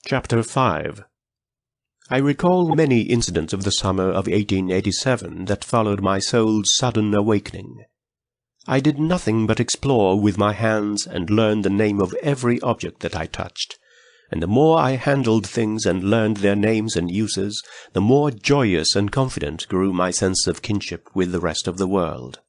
Chapter 5. I recall many incidents of the summer of 1887 that followed my soul's sudden awakening. I did nothing but explore with my hands and learn the name of every object that I touched, and the more I handled things and learned their names and uses, the more joyous and confident grew my sense of kinship with the rest of the world.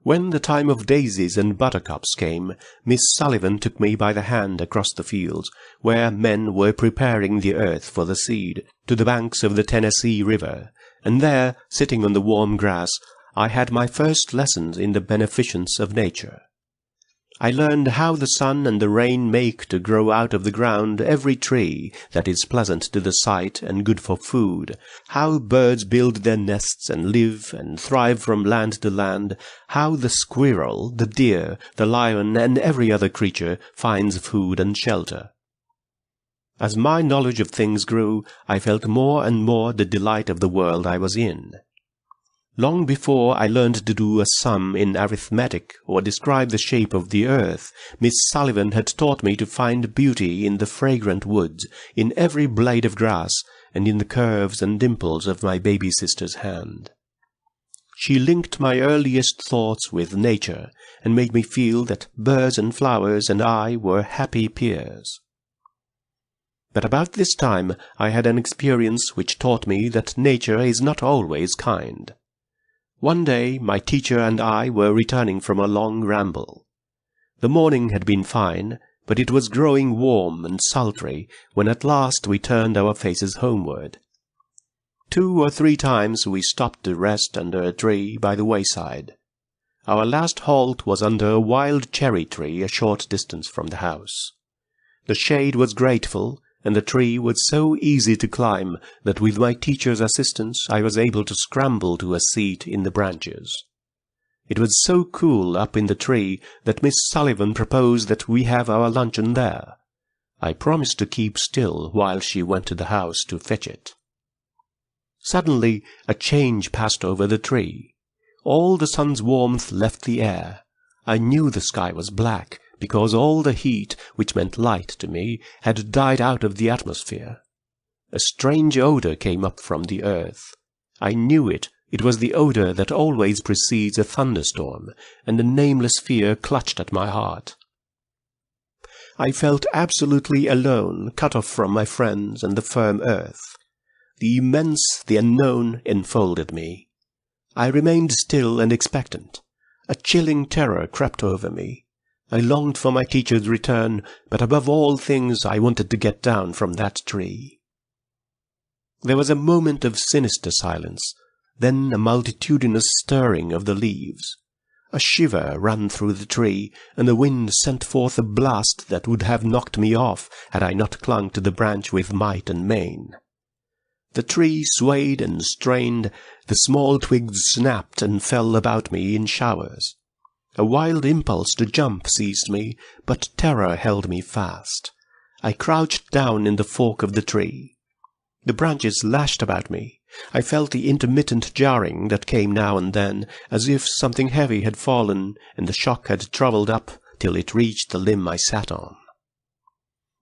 When the time of daisies and buttercups came, Miss Sullivan took me by the hand across the fields, where men were preparing the earth for the seed, to the banks of the Tennessee River, and there, sitting on the warm grass, I had my first lessons in the beneficence of nature. I learned how the sun and the rain make to grow out of the ground every tree that is pleasant to the sight and good for food, how birds build their nests and live and thrive from land to land, how the squirrel, the deer, the lion, and every other creature finds food and shelter. As my knowledge of things grew, I felt more and more the delight of the world I was in. Long before I learned to do a sum in arithmetic or describe the shape of the earth, Miss Sullivan had taught me to find beauty in the fragrant woods, in every blade of grass, and in the curves and dimples of my baby sister's hand. She linked my earliest thoughts with nature, and made me feel that birds and flowers and I were happy peers. But about this time I had an experience which taught me that nature is not always kind. One day my teacher and I were returning from a long ramble. The morning had been fine, but it was growing warm and sultry when at last we turned our faces homeward. 2 or 3 times we stopped to rest under a tree by the wayside. Our last halt was under a wild cherry tree a short distance from the house. The shade was grateful, and the tree was so easy to climb that with my teacher's assistance I was able to scramble to a seat in the branches. It was so cool up in the tree that Miss Sullivan proposed that we have our luncheon there. I promised to keep still while she went to the house to fetch it. Suddenly a change passed over the tree. All the sun's warmth left the air. I knew the sky was black, because all the heat, which meant light to me, had died out of the atmosphere. A strange odor came up from the earth. I knew it. It was the odor that always precedes a thunderstorm, and a nameless fear clutched at my heart. I felt absolutely alone, cut off from my friends and the firm earth. The immense, the unknown, enfolded me. I remained still and expectant. A chilling terror crept over me. I longed for my teacher's return, but above all things I wanted to get down from that tree. There was a moment of sinister silence, then a multitudinous stirring of the leaves. A shiver ran through the tree, and the wind sent forth a blast that would have knocked me off had I not clung to the branch with might and main. The tree swayed and strained, the small twigs snapped and fell about me in showers. A wild impulse to jump seized me, but terror held me fast. I crouched down in the fork of the tree. The branches lashed about me. I felt the intermittent jarring that came now and then, as if something heavy had fallen, and the shock had travelled up till it reached the limb I sat on.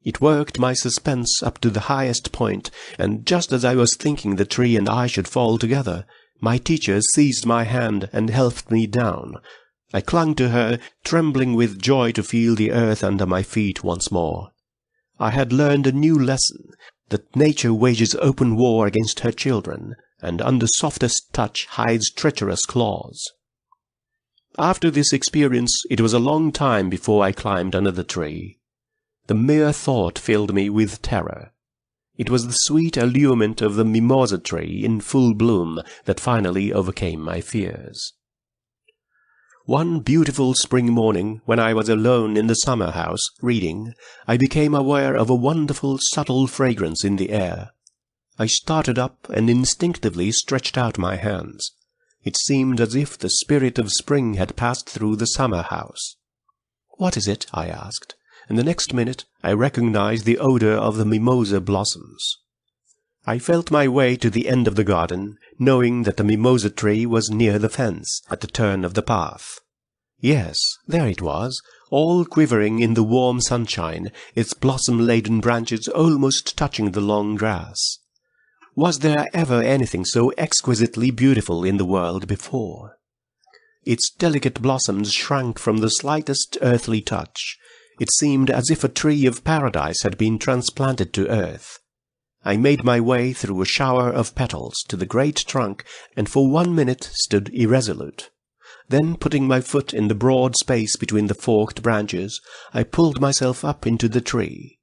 It worked my suspense up to the highest point, and just as I was thinking the tree and I should fall together, my teacher seized my hand and helped me down. I clung to her, trembling with joy to feel the earth under my feet once more. I had learned a new lesson, that nature wages open war against her children, and under softest touch hides treacherous claws. After this experience, it was a long time before I climbed under the tree. The mere thought filled me with terror. It was the sweet allurement of the mimosa tree in full bloom that finally overcame my fears. One beautiful spring morning, when I was alone in the summer house, reading, I became aware of a wonderful, subtle fragrance in the air. I started up and instinctively stretched out my hands. It seemed as if the spirit of spring had passed through the summer house. "What is it?" I asked, and the next minute I recognized the odor of the mimosa blossoms. I felt my way to the end of the garden, knowing that the mimosa tree was near the fence, at the turn of the path. Yes, there it was, all quivering in the warm sunshine, its blossom-laden branches almost touching the long grass. Was there ever anything so exquisitely beautiful in the world before? Its delicate blossoms shrank from the slightest earthly touch. It seemed as if a tree of paradise had been transplanted to earth. I made my way through a shower of petals to the great trunk, and for 1 minute stood irresolute. Then, putting my foot in the broad space between the forked branches, I pulled myself up into the tree.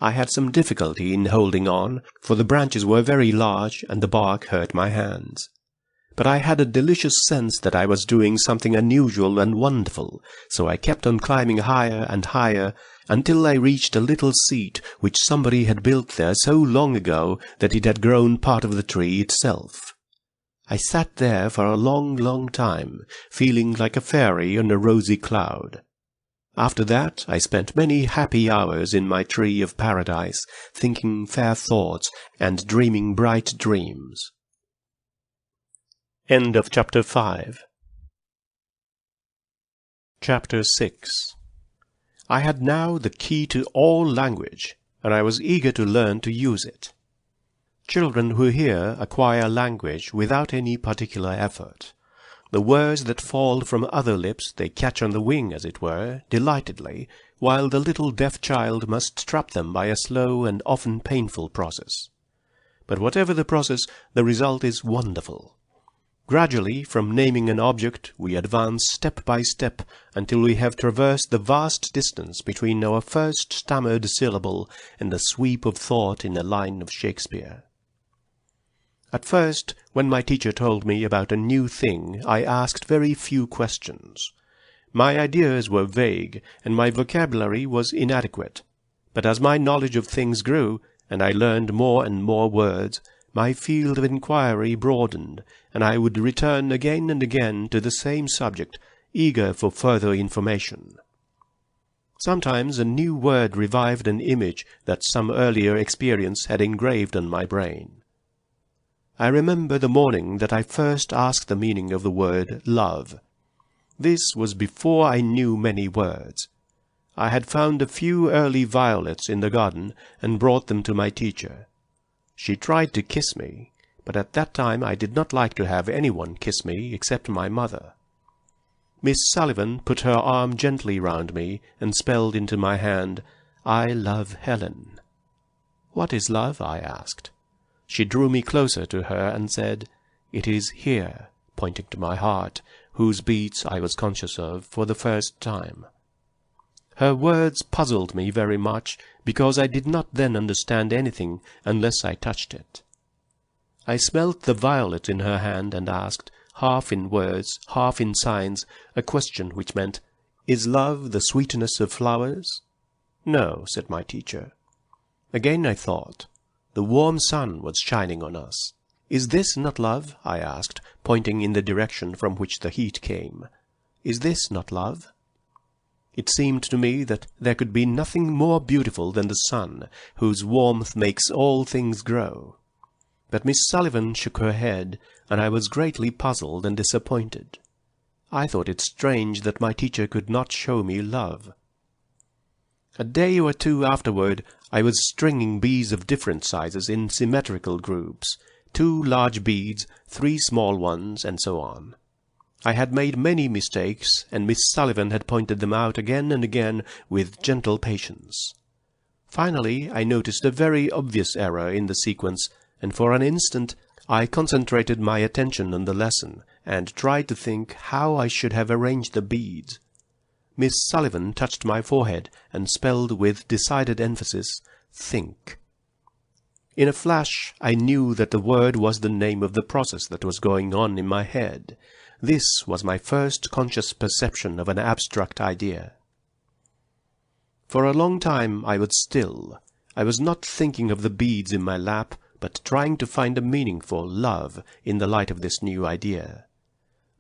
I had some difficulty in holding on, for the branches were very large and the bark hurt my hands. But I had a delicious sense that I was doing something unusual and wonderful, so I kept on climbing higher and higher until I reached a little seat which somebody had built there so long ago that it had grown part of the tree itself. I sat there for a long, long time, feeling like a fairy on a rosy cloud. After that, I spent many happy hours in my tree of paradise, thinking fair thoughts and dreaming bright dreams. End of Chapter 5. Chapter 6. I had now the key to all language, and I was eager to learn to use it. Children who hear acquire language without any particular effort. The words that fall from other lips they catch on the wing, as it were, delightedly, while the little deaf child must trap them by a slow and often painful process. But whatever the process, the result is wonderful. Gradually, from naming an object, we advance step by step until we have traversed the vast distance between our first stammered syllable and the sweep of thought in a line of Shakespeare. At first, when my teacher told me about a new thing, I asked very few questions. My ideas were vague, and my vocabulary was inadequate. But as my knowledge of things grew, and I learned more and more words, my field of inquiry broadened, and I would return again and again to the same subject, eager for further information. Sometimes a new word revived an image that some earlier experience had engraved on my brain. I remember the morning that I first asked the meaning of the word love. This was before I knew many words. I had found a few early violets in the garden and brought them to my teacher. She tried to kiss me, but at that time I did not like to have anyone kiss me except my mother. Miss Sullivan put her arm gently round me and spelled into my hand, "I love Helen." "What is love?" I asked. She drew me closer to her and said, "It is here," pointing to my heart, whose beats I was conscious of for the first time. Her words puzzled me very much, because I did not then understand anything unless I touched it. I smelt the violet in her hand and asked, half in words, half in signs, a question which meant, "Is love the sweetness of flowers?" "No," said my teacher. Again I thought. The warm sun was shining on us. "Is this not love?" I asked, pointing in the direction from which the heat came. "Is this not love?" It seemed to me that there could be nothing more beautiful than the sun, whose warmth makes all things grow. But Miss Sullivan shook her head, and I was greatly puzzled and disappointed. I thought it strange that my teacher could not show me love. A day or two afterward, I was stringing beads of different sizes in symmetrical groups, 2 large beads, 3 small ones, and so on. I had made many mistakes, and Miss Sullivan had pointed them out again and again with gentle patience. Finally, I noticed a very obvious error in the sequence, and for an instant I concentrated my attention on the lesson, and tried to think how I should have arranged the beads. Miss Sullivan touched my forehead and spelled with decided emphasis, "Think." In a flash I knew that the word was the name of the process that was going on in my head. This was my first conscious perception of an abstract idea. For a long time I was still. I was not thinking of the beads in my lap, but trying to find a meaning for love in the light of this new idea.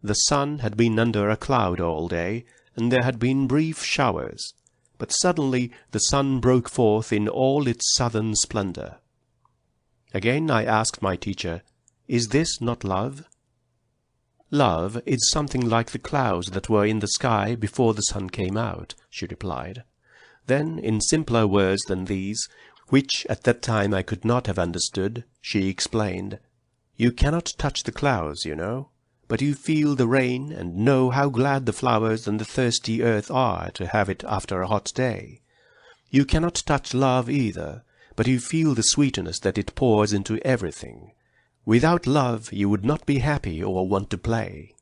The sun had been under a cloud all day, and there had been brief showers, but suddenly the sun broke forth in all its southern splendor. Again I asked my teacher, "Is this not love?" "Love is something like the clouds that were in the sky before the sun came out," she replied. Then, in simpler words than these, which at that time I could not have understood, she explained, "You cannot touch the clouds, you know, but you feel the rain and know how glad the flowers and the thirsty earth are to have it after a hot day. You cannot touch love either, but you feel the sweetness that it pours into everything. Without love you would not be happy or want to play."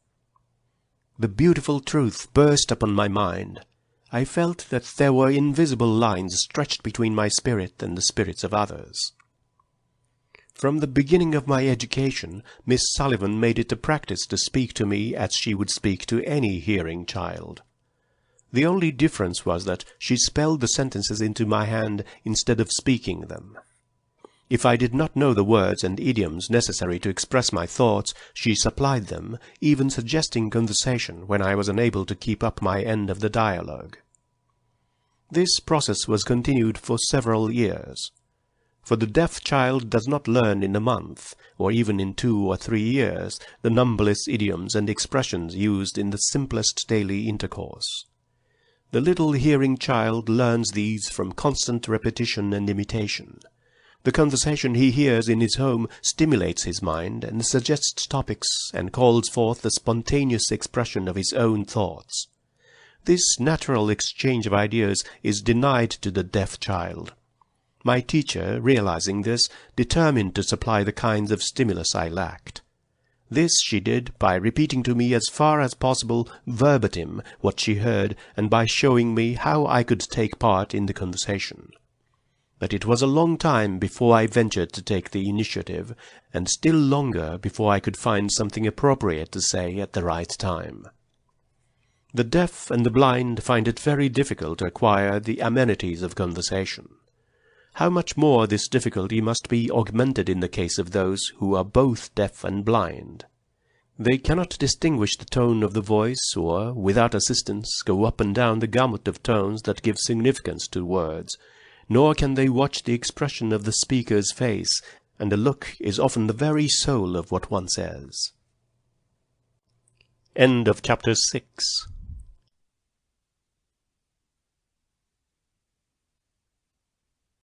The beautiful truth burst upon my mind. I felt that there were invisible lines stretched between my spirit and the spirits of others. From the beginning of my education, Miss Sullivan made it a practice to speak to me as she would speak to any hearing child. The only difference was that she spelled the sentences into my hand instead of speaking them. If I did not know the words and idioms necessary to express my thoughts, she supplied them, even suggesting conversation when I was unable to keep up my end of the dialogue. This process was continued for several years. For the deaf child does not learn in a month, or even in 2 or 3 years, the numberless idioms and expressions used in the simplest daily intercourse. The little hearing child learns these from constant repetition and imitation. The conversation he hears in his home stimulates his mind and suggests topics and calls forth the spontaneous expression of his own thoughts. This natural exchange of ideas is denied to the deaf child. My teacher, realizing this, determined to supply the kinds of stimulus I lacked. This she did by repeating to me as far as possible verbatim what she heard, and by showing me how I could take part in the conversation. But it was a long time before I ventured to take the initiative, and still longer before I could find something appropriate to say at the right time. The deaf and the blind find it very difficult to acquire the amenities of conversation. How much more this difficulty must be augmented in the case of those who are both deaf and blind. They cannot distinguish the tone of the voice, or, without assistance, go up and down the gamut of tones that give significance to words, nor can they watch the expression of the speaker's face, and the look is often the very soul of what one says. End of chapter 6.